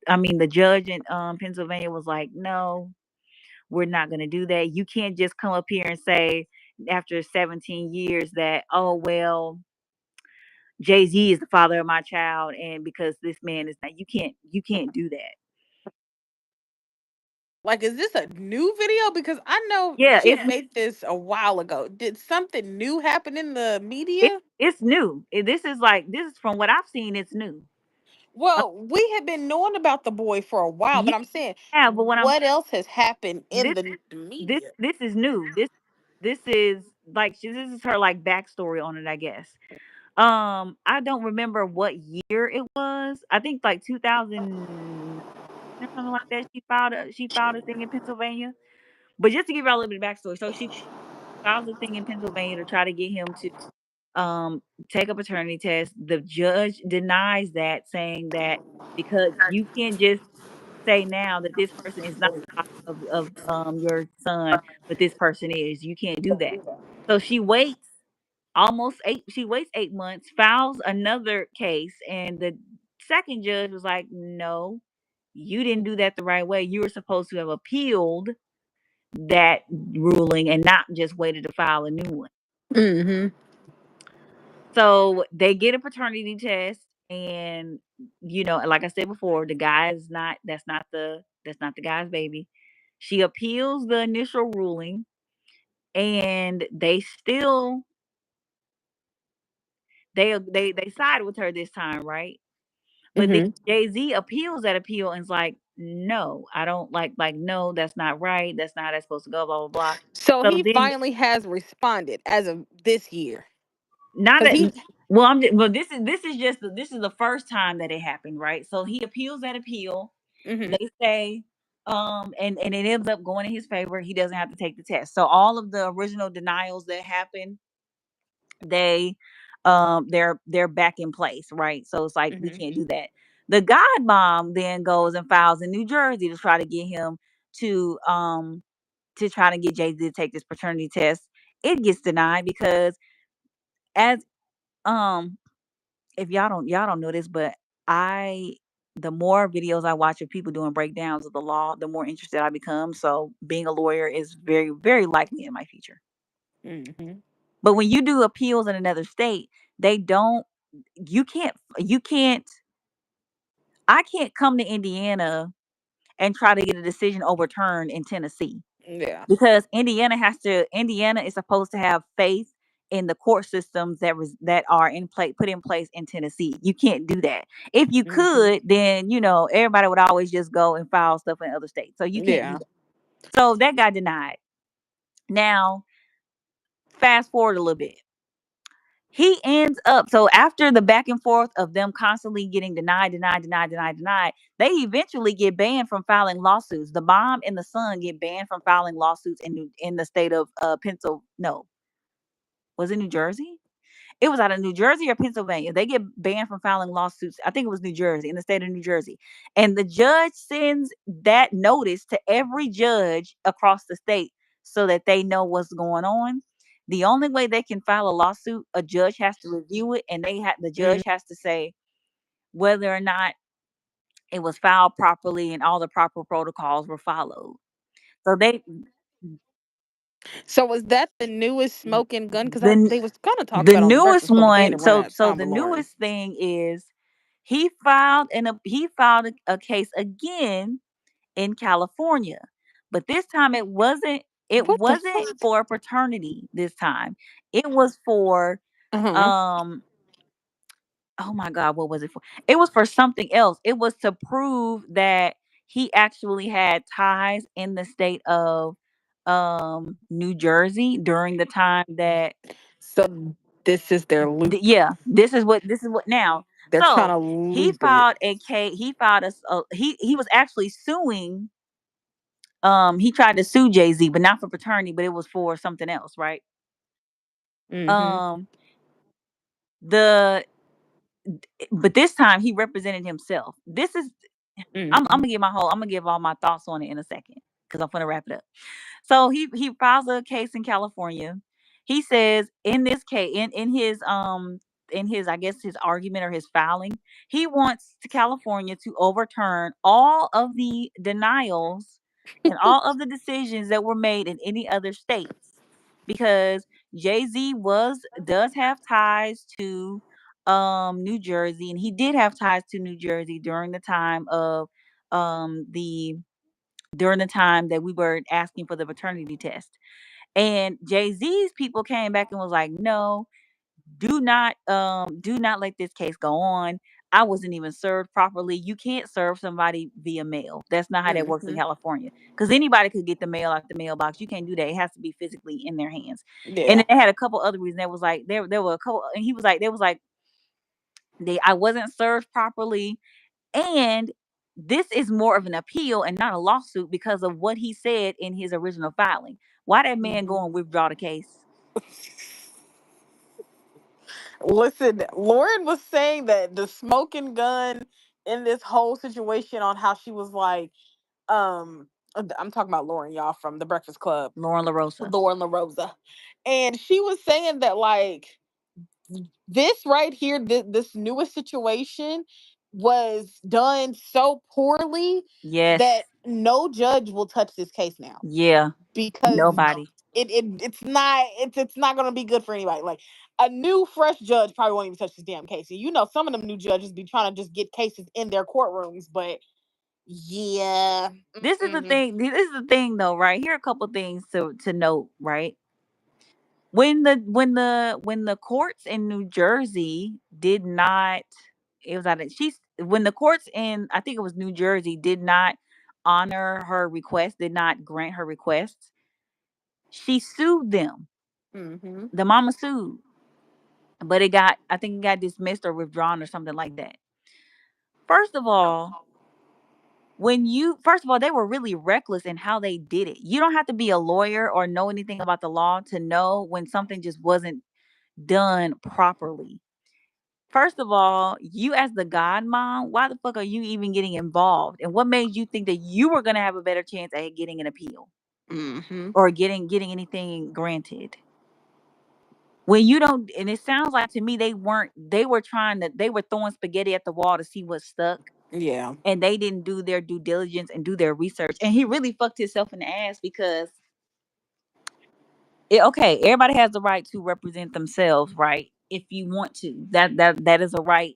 I mean the judge in Pennsylvania was like, no, we're not going to do that. You can't just come up here and say after 17 years that, oh, well, Jay Z is the father of my child. And because this man is not, you can't do that. Like, is this a new video? Because I know Yeah, she had made this a while ago. Did something new happen in the it's, media? it's new. This is from what I've seen. It's new. Uh, Well, we have been knowing about the boy for a while, yeah, but I'm saying, but what I'm what else has happened in this the this media? this is new. This is like this is her like backstory on it, I guess. I don't remember what year it was. I think like 2000 or something like that. She filed a thing in Pennsylvania. But just to give you all a little bit of backstory, so she files a thing in Pennsylvania to try to get him to um, take a paternity test. The judge denies that, saying that because you can't just say now that this person is not the father of your son, but this person is. You can't do that. So she waits almost eight. She waits 8 months, files another case, and the second judge was like, "No, you didn't do that the right way. You were supposed to have appealed that ruling and not just waited to file a new one." Mhm. So they get a paternity test, and like I said before, the guy is not. That's not the guy's baby. She appeals the initial ruling, and they side with her this time, right? But then Mhm. Jay-Z appeals that appeal and is like, "No, I don't like no, that's not right. That's not how that's supposed to go, blah, blah, blah." So So he then finally has responded as of this year, not because that he. well, this is the first time that it happened, right? So he appeals that appeal. Mhm. They say, and it ends up going in his favor. He doesn't have to take the test. So all of the original denials that happened, they they're back in place, right? So it's like we Mhm. can't do that. The god mom then goes and files in New Jersey to try to get him to try to get Jay-Z to take this paternity test. It gets denied because as um if y'all don't know this, but I the more videos I watch of people doing breakdowns of the law, the more interested I become. So being a lawyer is very, very likely in my future. Mhm. But when you do appeals in another state, they don't you can't I can't come to Indiana and try to get a decision overturned in Tennessee Yeah. because Indiana is supposed to have faith in the court systems that are in place put in place in Tennessee. You can't do that. If you Mhm. could, then everybody would always just go and file stuff in other states. So you can't do Yeah. that. So that got denied. Now, fast forward a little bit. He ends up so after the back and forth of them constantly getting denied, denied, denied, denied, denied, they eventually get banned from filing lawsuits. The mom and the son get banned from filing lawsuits in the state of Pennsylvania. No, was it New Jersey? It was out of New Jersey or Pennsylvania. They get banned from filing lawsuits. I think it was New Jersey, in the state of New Jersey. And the judge sends that notice to every judge across the state so that they know what's going on. The only way they can file a lawsuit, a judge has to review it, and the Mhm. judge has to say whether or not it was filed properly and all the proper protocols were followed. So So was that the newest smoking gun? Because the they was kind of talking the about on newest Breakfast Club that they one, had run so out of so Tom the Lauren. newest thing is he filed a case again in California. But this time it What the wasn't fuck? for paternity this time. It was for Uh huh. um oh my god, what was it for? It was for something else. It was to prove that he actually had ties in the state of New Jersey during the time that So this is their loop. yeah, this is what now. They're trying So to he loop it. filed a case. He filed he was actually suing. He tried to sue Jay-Z, but not for paternity, but it was for something else, right? Mhm. Um, the but this time he represented himself. This is Mhm. I'm gonna give all my thoughts on it in a second because I'm gonna wrap it up. So he files a case in California. He says in this case, in his I guess his argument or his filing, he wants to California to overturn all of the denials and all of the decisions that were made in any other states because Jay-Z was does have ties to New Jersey, and he did have ties to New Jersey the during the time that we were asking for the paternity test. And Jay-Z's people came back and was like, "No, do not let this case go on. I wasn't even served properly. You can't serve somebody via mail. That's not how that works in Mhm. California. Because anybody could get the mail out the mailbox. You can't do that. It has to be physically in their hands." And Yeah. then they had a couple other reasons. There was like there were a couple, and he was like there was like they I wasn't served properly, and this is more of an appeal and not a lawsuit because of what he said in his original filing. Why that man Mhm. go and withdraw the case? Listen, Lauren was saying that the smoking gun in this whole situation on how she was like, I'm talking about Lauren, y'all, from the Breakfast Club, Lauren LaRosa. Lauren LaRosa. And she was saying that like this right here, this newest situation was done so poorly Yes. that no judge will touch this case now Yeah. because Nobody. it's not gonna be good for anybody. Like a new fresh judge probably won't even touch this damn case. And you know, some of them new judges be trying to just get cases in their courtrooms, but yeah. This is the thing. This is the thing, though, right? Here are a couple things to note, right? When the courts in New Jersey did not, it was out of she's when the courts in, I think it was New Jersey, did not honor her request, did not grant her requests, she sued them. Mm-hmm. The mama sued, but it got, I think it got dismissed or withdrawn or something like that. First of all, first of all, they were really reckless in how they did it. You don't have to be a lawyer or know anything about the law to know when something just wasn't done properly. First of all, you as the godmom, why the fuck are you even getting involved? And what made you think that you were gonna have a better chance at getting an appeal Mm-hmm. or getting anything granted? When you don't, and it sounds like to me they were throwing spaghetti at the wall to see what stuck, Yeah. and they didn't do their due diligence and do their research. And he really fucked himself in the ass because okay, everybody has the right to represent themselves, right? If you want to, that is a right.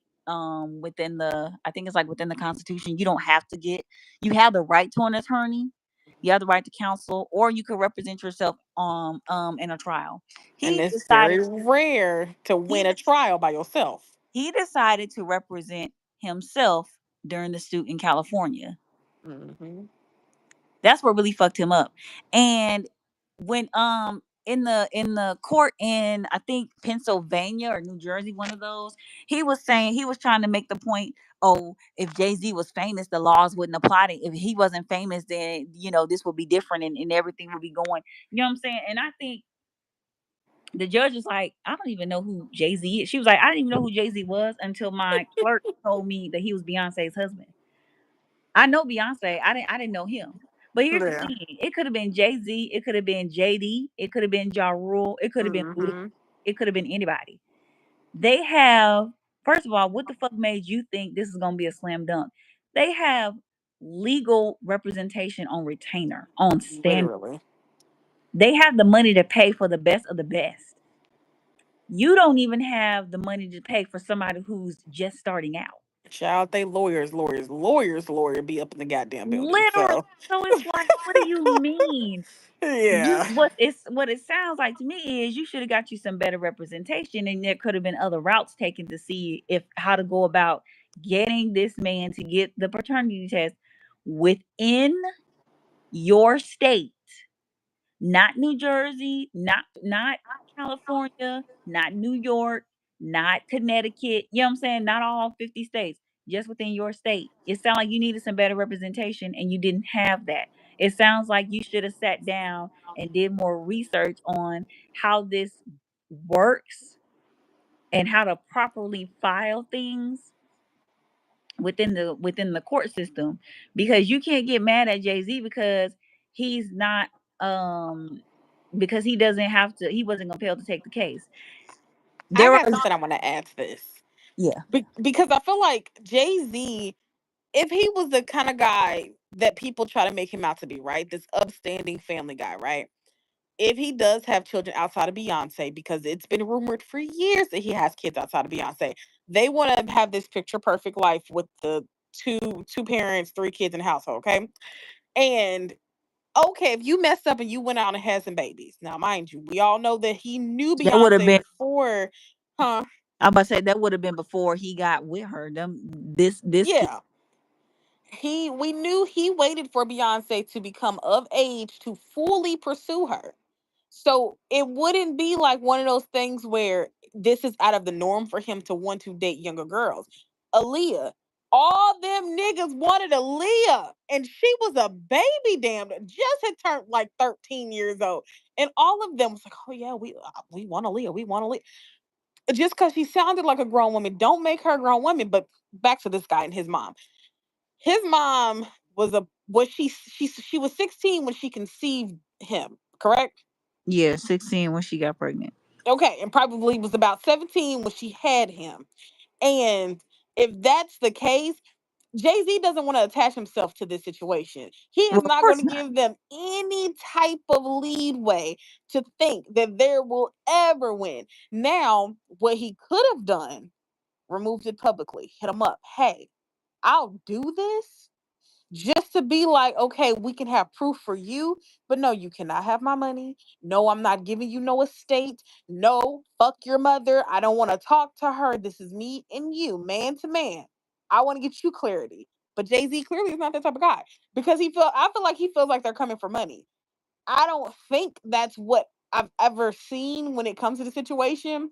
Within the, I think it's like within the Constitution, you don't have to get. You have the right to an attorney. You have the right to counsel, or you can represent yourself in a trial. And He it's decided very rare to he win a trial by yourself. he decided to represent himself during the suit in California. Mm-hmm. That's what really fucked him up. And when in the court in, I think, Pennsylvania or New Jersey, one of those, he was saying, he was trying to make the point, oh, if Jay-Z was famous, the laws wouldn't apply to, if he wasn't famous, then this would be different, and everything would be going, you know what I'm saying? And I think the judge was like, I don't even know who Jay-Z is. She was like, I didn't even know who Jay-Z was until my clerk told me that he was Beyonce's husband. I know Beyonce. I didn't know him. But here's the Yeah. thing. It could have been Jay-Z, it could have been JD, it could have been Ja Rule, it could have been Luda, Mm-hmm. it could have been anybody. They have, first of all, what the fuck made you think this is gonna be a slam dunk? They have legal representation on retainer, on stand. Literally. They have the money to pay for the best of the best. You don't even have the money to pay for somebody who's just starting out. Child, they lawyer be up in the goddamn building. Literally. So So it's like, what do you mean? You yeah. what it sounds like to me is you should have got you some better representation, and there could have been other routes taken to see if how to go about getting this man to get the paternity test within your state, not New Jersey, not California, not New York, not Connecticut. You know what I'm saying? Not all 50 states, just within your state. It sounds like you needed some better representation and you didn't have that. It sounds like you should have sat down and did more research on how this works and how to properly file things within the court system, because you can't get mad at Jay-Z because he's not um because he doesn't have to, he wasn't compelled to take the case. I There got are, something I want to add to this. yeah. Because I feel like Jay-Z, if he was the kind of guy that people try to make him out to be, right? This upstanding family guy, right? If he does have children outside of Beyonce, because it's been rumored for years that he has kids outside of Beyonce, they want to have this picture perfect life with the two parents, three kids in the household, okay? And okay, if you messed up and you went out and had some babies, now mind you, we all know that he knew That would have Beyonce been, before, huh? I'm about to say that would have been before he got with her. Them this kid. Yeah, we knew he waited for Beyonce to become of age to fully pursue her. So it wouldn't be like one of those things where this is out of the norm for him to want to date younger girls. Aaliyah, all them niggas wanted Aaliyah, and she was a baby, damn, just had turned like 13 years old, and all of them was like, "Oh yeah, we want Aaliyah, we want Aaliyah." just because she sounded like a grown woman, don't make her a grown woman. But back to this guy and his mom. His mom was she was 16 when she conceived him, correct? Yeah, 16 when she got pregnant. Okay, and probably was about 17 when she had him. And if that's the case, Jay Z doesn't want to attach himself to this situation. He Well, is of not going course to not. give them any type of leadway to think that there will ever win. Now, what he could have done, removed it publicly, hit him up. Hey, I'll do this just to be like, okay, we can have proof for you, but no, you cannot have my money. No, I'm not giving you no estate. No, fuck your mother. I don't want to talk to her. This is me and you, man to man. I want to get you clarity. But Jay Z clearly is not that type of guy because I feel like he feels like they're coming for money. I don't think that's what I've ever seen when it comes to the situation.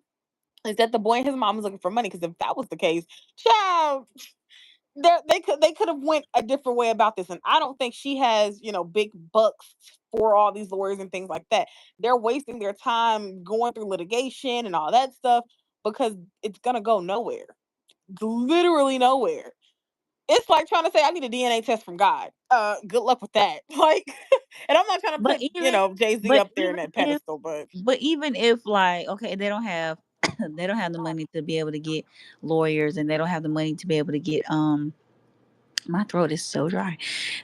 Is that the boy and his mom was looking for money? Because if that was the case, child, they could have went a different way about this, and I don't think she has big bucks for all these lawyers and things like that. They're wasting their time going through litigation and all that stuff because it's gonna go nowhere, literally nowhere. It's like trying to say I need a DNA test from God. Good luck with that. Like, and I'm not trying to But put even Jay Z but up there in even that if pedestal, but but even if like okay, they don't have they don't have the money to be able to get lawyers, and they don't have the money to be able to get my throat is so dry.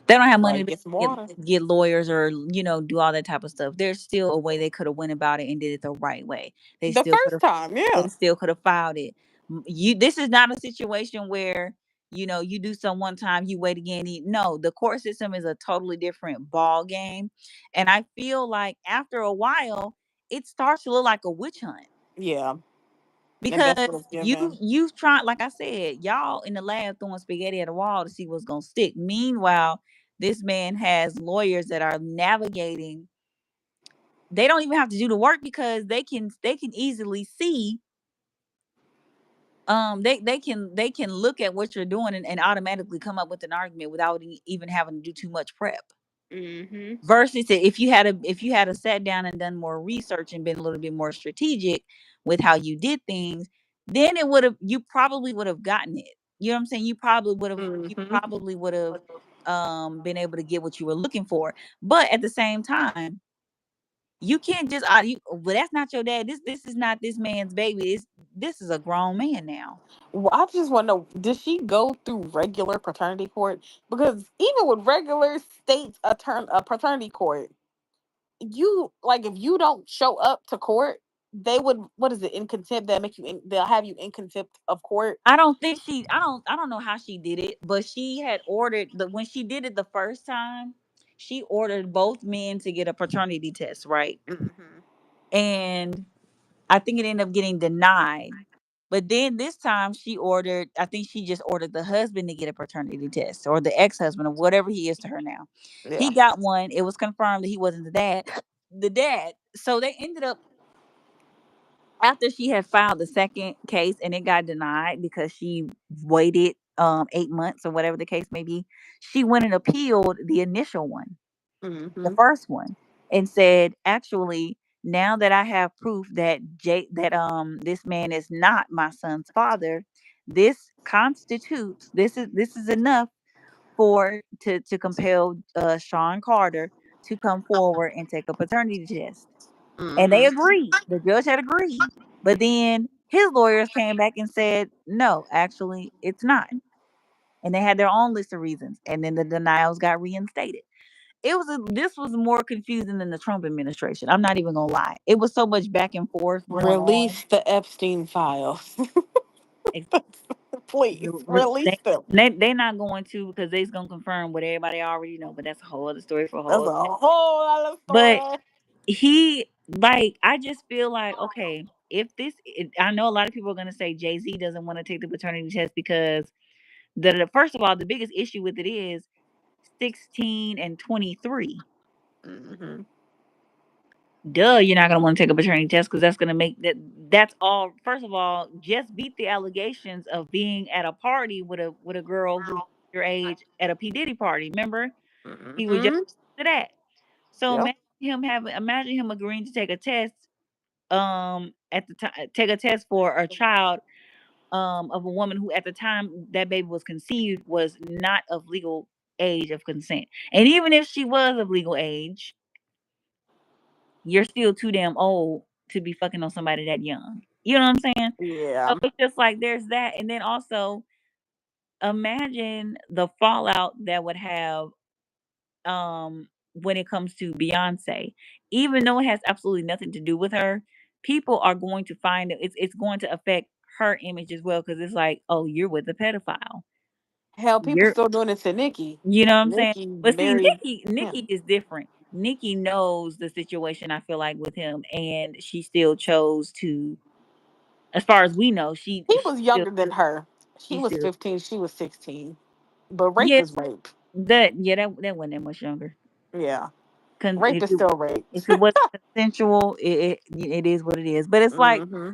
They don't have money right, to be get some able to water get lawyers, or do all that type of stuff. There's still a way they could have went about it and did it the right way. They the still could first have time. they Yeah, still could have filed it. You This is not a situation where you do some one time, you wait again. No, the court system is a totally different ball game, and I feel like after a while it starts to look like a witch hunt. yeah, and that's what Because it's you given. you've tried, like I said, y'all in the lab throwing spaghetti at a wall to see what's gonna stick. Meanwhile, this man has lawyers that are navigating. They don't even have to do the work because they can easily see. They can look at what you're doing, and automatically come up with an argument without even having to do too much prep. Mm-hmm. Versus if you had a sat down and done more research and been a little bit more strategic with how you did things, then you probably would have gotten it. You know what I'm saying? You Mm-hmm. probably would have been able to get what you were looking for. But at the same time, you can't just well, that's not your dad. This is not this man's baby. This is a grown man now. Well, I just want to know, did she go through regular paternity court? Because even with regular state paternity court, you like if you don't show up to court, they would what is it in contempt that make you they'll have you in contempt of court. I don't know how she did it, but she had ordered the when she did it the first time, she ordered both men to get a paternity test, right? Hmm. And I think it ended up getting denied. But then this time I think she just ordered the husband to get a paternity test, or the ex-husband, or whatever he is to her now. Yeah. He got one. It was confirmed that he wasn't the dad. So they ended up, after she had filed the second case and it got denied because she waited 8 months or whatever the case may be, she went and appealed the initial one, the Hmm. first one, and said, actually, now that I have proof that this man is not my son's father, this is enough to compel Sean Carter to come forward and take a paternity test. And they Hmm. agreed. The judge had agreed. But then his lawyers came back and said, no, actually, it's not. And they had their own list of reasons. And then the denials got reinstated. This was more confusing than the Trump administration. I'm not even gonna lie. It was so much back and forth going on. Release the Epstein files. Ex- Please release them. They not going to, because they's gonna confirm what everybody already know. But that's a whole other story for a whole That's other a day. whole other But story. I just feel like, okay, I know a lot of people are going to say Jay-Z doesn't want to take the paternity test because first of all, the biggest issue with it is 16 and 23. Hmm. Duh, you're not going to want to take a paternity test because that's going to make that's all. First of all, just beat the allegations of being at a party with a girl who's your age at a P Diddy party. Remember, he was just Hmm. to that. So Yep. imagine him agreeing to take a test at the time take a test for a child of a woman who at the time that baby was conceived was not of legal age of consent. And even if she was of legal age, you're still too damn old to be fucking on somebody that young. You know what I'm saying? Yeah. So it's just like there's that. And then also imagine the fallout that would have when it comes to Beyonce. Even though it has absolutely nothing to do with her, people are going to find it's going to affect her image as well because it's like, oh, you're with a pedophile. Hell, people You're still doing it to Nikki. you know what I'm saying? Nikki But see, married Nikki him. is different. Nikki knows the situation I feel like with him, and she still chose to, as far as we know, He was still younger than her. He she was still 15. She was 16. But rape yeah is rape. that wasn't that much younger. Yeah. Rape If is still rape. it wasn't consensual, it is what it is. But it's like, Hmm.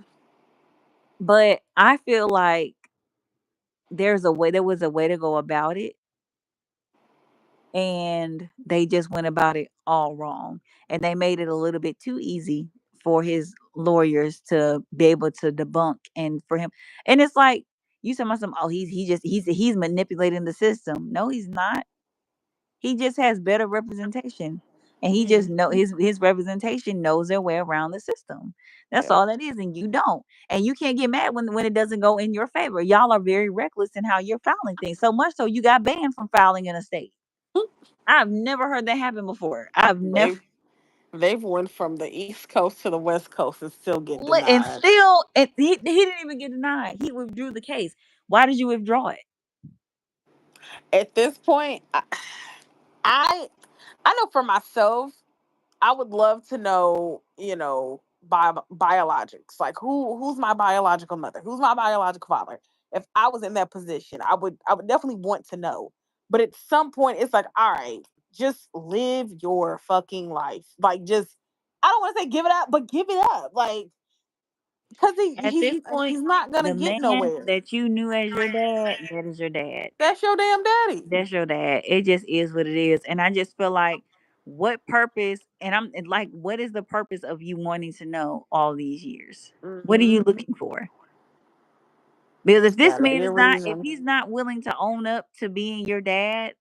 but I feel like there was a way to go about it, and they just went about it all wrong, and they made it a little bit too easy for his lawyers to be able to debunk and for him. And it's like you said myself, oh, he's manipulating the system. No, he's not. He just has better representation. And he just know his representation knows their way around the system. That's Yeah. all that is. And you don't. And you can't get mad when it doesn't go in your favor. Y'all are very reckless in how you're filing things. So much so you got banned from filing in a state. I've never heard that happen before. I've never They've they've went from the East Coast to the West Coast and still get and denied. still he didn't even get denied. He withdrew the case. Why did you withdraw it? At this point, I I know for myself, I would love to know, biologics. Like who's my biological mother? Who's my biological father? If I was in that position, I would definitely want to know. But at some point it's like, all right, just live your fucking life. Like just I don't want to say give it up, but give it up. Like cuz At this point, he's not going to the get man nowhere. that you knew as your dad, that is your dad. That's your damn daddy. That's your dad. It just is what it is. And I just feel like what purpose and I'm and like what is the purpose of you wanting to know all these years? What are Mhm. you looking for? Because if It's this got to man be a is not if reason. he's not willing to own up to being your dad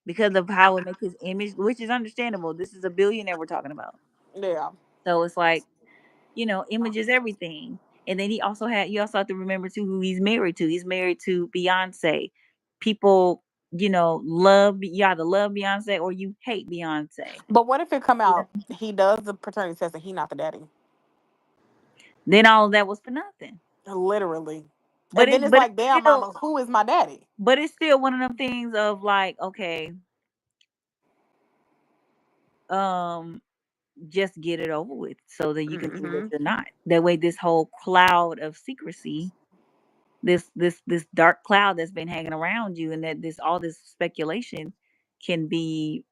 because of how it makes his image, which is understandable. This is a billionaire we're talking about. Yeah. So it's like, image is everything. And then you also have to remember too who he's married to. He's married to Beyonce. People, you either love Beyonce or you hate Beyonce. But what if it come You know? out he does the paternity test and he not the daddy? Then all of that was for nothing. Literally. But And it then it's but like, it's damn, still mama, who is my daddy? but it's still one of them things of like, okay, um, just get it over with so that you can see that Hmm. you're not. That way this whole cloud of secrecy, this dark cloud that's been hanging around you and that this all this speculation can be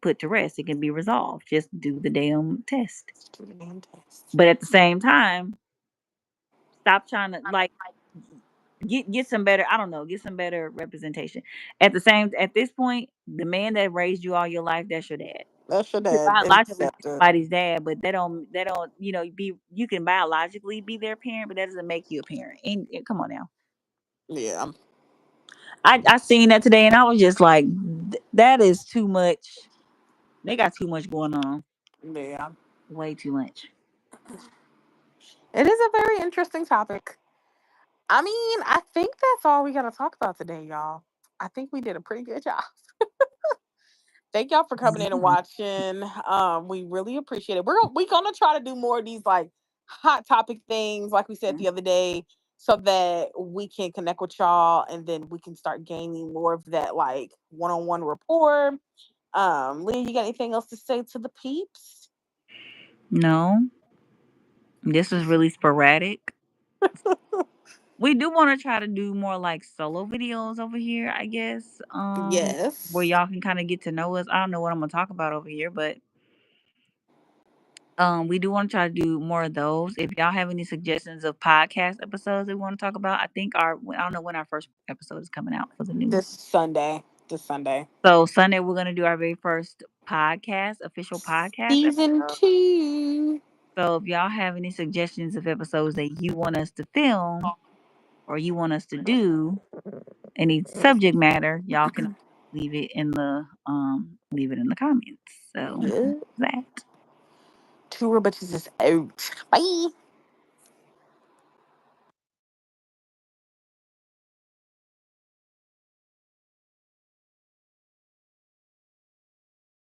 put to rest. It can be resolved. Just do the damn test. Stupid damn test. But at the same time, stop trying to like get some better, I don't know, get some better representation. At this point, the man that raised you all your life, that's your dad. That's your You can dad. biologically be Accept it. somebody's dad, but they don't, be you can biologically be their parent, but that doesn't make you a parent. And come on now. Yeah. I seen that today and I was just like, that is too much. They got too much going on. Yeah. Way too much. It is a very interesting topic. I mean, I think that's all we got to talk about today, y'all. I think we did a pretty good job. Thank y'all for coming in and watching. We really appreciate it. We gonna try to do more of these like hot topic things, like we said the other day, so that we can connect with y'all, and then we can start gaining more of that like one-on-one rapport. Leah, you got anything else to say to the peeps? No, this is really sporadic. We do want to try to do more like solo videos over here, I guess. Where Yes. y'all can kind of get to know us. I don't know what I'm gonna talk about over here, but we do want to try to do more of those. If y'all have any suggestions of podcast episodes that we want to talk about, I don't know when our first episode is coming out for the new. This Sunday. This Sunday. So Sunday we're gonna do our very first podcast, official podcast Season episode. 2. So if y'all have any suggestions of episodes that you want us to film or you want us to do, any subject matter, y'all can leave it in the comments. So Yeah. that. Two Bitches is out. Bye.